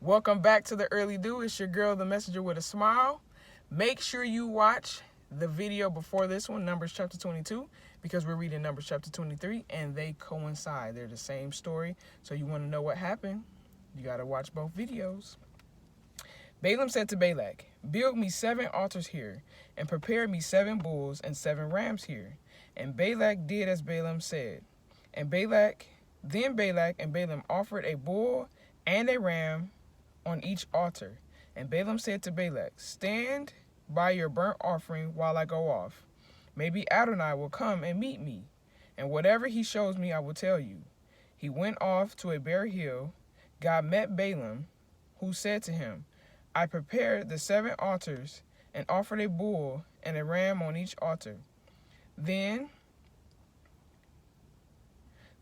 Welcome back to the Early Dew. It's your girl, the messenger with a smile. Make sure you watch the video before this one, Numbers chapter 22, because we're reading Numbers chapter 23, and they coincide. They're the same story. So you want to know what happened? You got to watch both videos. Balaam said to Balak, "Build me 7 altars here, and prepare me 7 bulls and 7 rams here." And Balak did as Balaam said. Then Balak and Balaam offered a bull and a ram on each altar. And Balaam said to Balak, "Stand by your burnt offering while I go off. Maybe Adonai will come and meet me, and whatever he shows me I will tell you." He went off to a bare hill. God met Balaam, who said to him, "I prepared the 7 altars and offered a bull and a ram on each altar." Then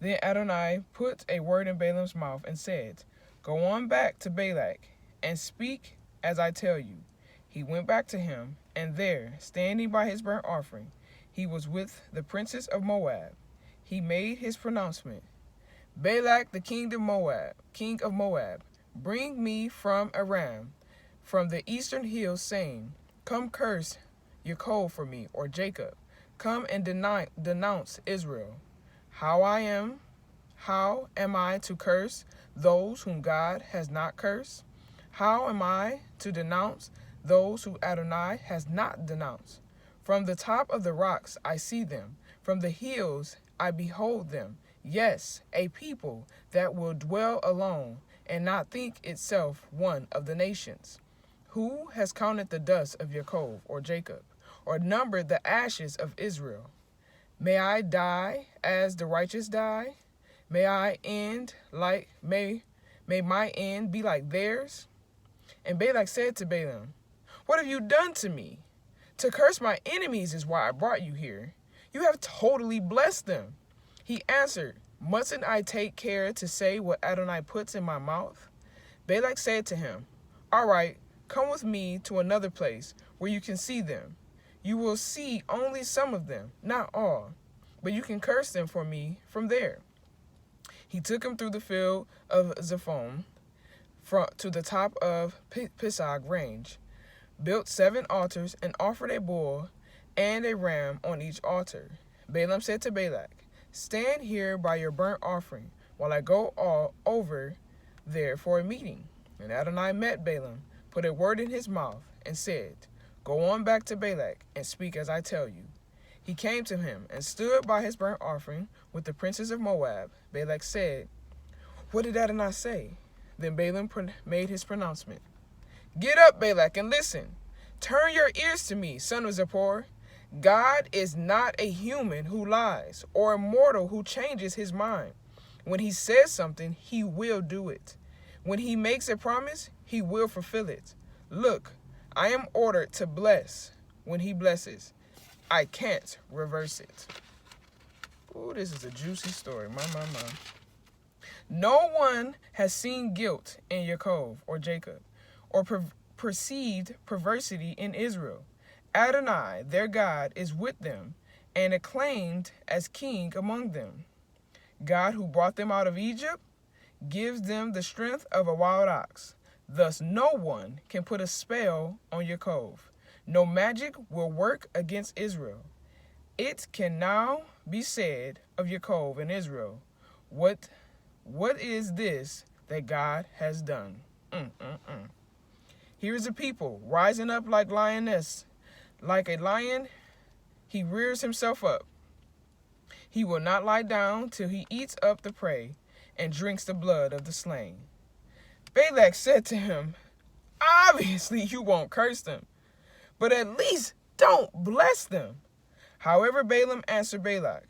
Adonai put a word in Balaam's mouth and said, "Go on back to Balak and speak as I tell you." He went back to him, and there, standing by his burnt offering, he was with the princes of Moab. He made his pronouncement, "Balak, the king of Moab, bring me from Aram, from the eastern hills, saying, 'Come curse Yaakov for me,' or Jacob. Come and denounce Israel. How am I to curse those whom God has not cursed? How am I to denounce those who Adonai has not denounced? From the top of the rocks I see them. From the hills I behold them. Yes, a people that will dwell alone and not think itself one of the nations. Who has counted the dust of Yaakov or Jacob, or numbered the ashes of Israel? May I die as the righteous die? May my end be like theirs?" And Balak said to Balaam, "What have you done to me? To curse my enemies is why I brought you here. You have totally blessed them." He answered, "Mustn't I take care to say what Adonai puts in my mouth?" Balak said to him, "All right, come with me to another place where you can see them. You will see only some of them, not all, but you can curse them for me from there." He took him through the field of Zephon to the top of Pisgah range, built 7 altars, and offered a bull and a ram on each altar. Balaam said to Balak, "Stand here by your burnt offering while I go all over there for a meeting." And Adonai met Balaam, put a word in his mouth, and said, "Go on back to Balak and speak as I tell you." He came to him and stood by his burnt offering with the princes of Moab. Balak said, "What did Adonai say?" Then Balaam made his pronouncement. "Get up, Balak, and listen. Turn your ears to me, son of Zippor. God is not a human who lies, or a mortal who changes his mind. When he says something, he will do it. When he makes a promise, he will fulfill it. Look, I am ordered to bless. When he blesses, I can't reverse it." Ooh, this is a juicy story. My. No one has seen guilt in Yaakov or Jacob, or perceived perversity in Israel. Adonai, their God, is with them and acclaimed as king among them. God, who brought them out of Egypt, gives them the strength of a wild ox. Thus no one can put a spell on Yaakov. No magic will work against Israel. It can now be said of Yaakov and Israel, What is this that God has done? Here is a people rising up like lioness. Like a lion, he rears himself up. He will not lie down till he eats up the prey and drinks the blood of the slain. Balak said to him, "Obviously you won't curse them, but at least don't bless them." However, Balaam answered Balak,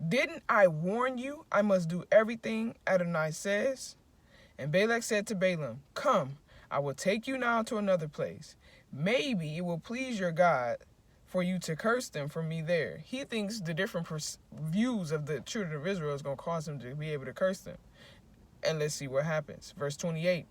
"Didn't I warn you I must do everything Adonai says?" And Balak said to Balaam, "Come, I will take you now to another place. Maybe it will please your God for you to curse them for me there." He thinks the different views of the children of Israel is going to cause him to be able to curse them. And let's see what happens. Verse 28.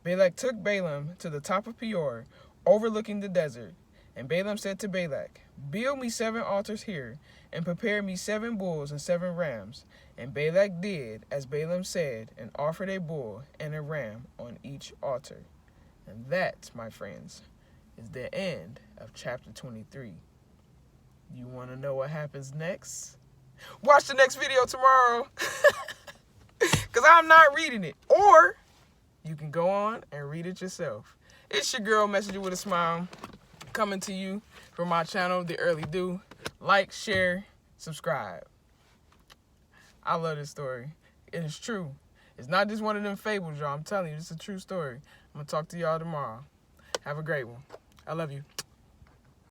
Balak took Balaam to the top of Peor, overlooking the desert. And Balaam said to Balak, Build me 7 altars here, and prepare me 7 bulls and 7 rams. And Balak did as Balaam said, and offered a bull and a ram on each altar. And that, my friends, is the end of chapter 23. You want to know what happens next? Watch the next video tomorrow, because I'm not reading it. Or you can go on and read it yourself. It's your girl, Messenger with a Smile, coming to you from my channel, The Early Dew. Like, share, subscribe. I love this story. It is true. It's not just one of them fables, y'all. I'm telling you, it's a true story. I'm going to talk to y'all tomorrow. Have a great one. I love you.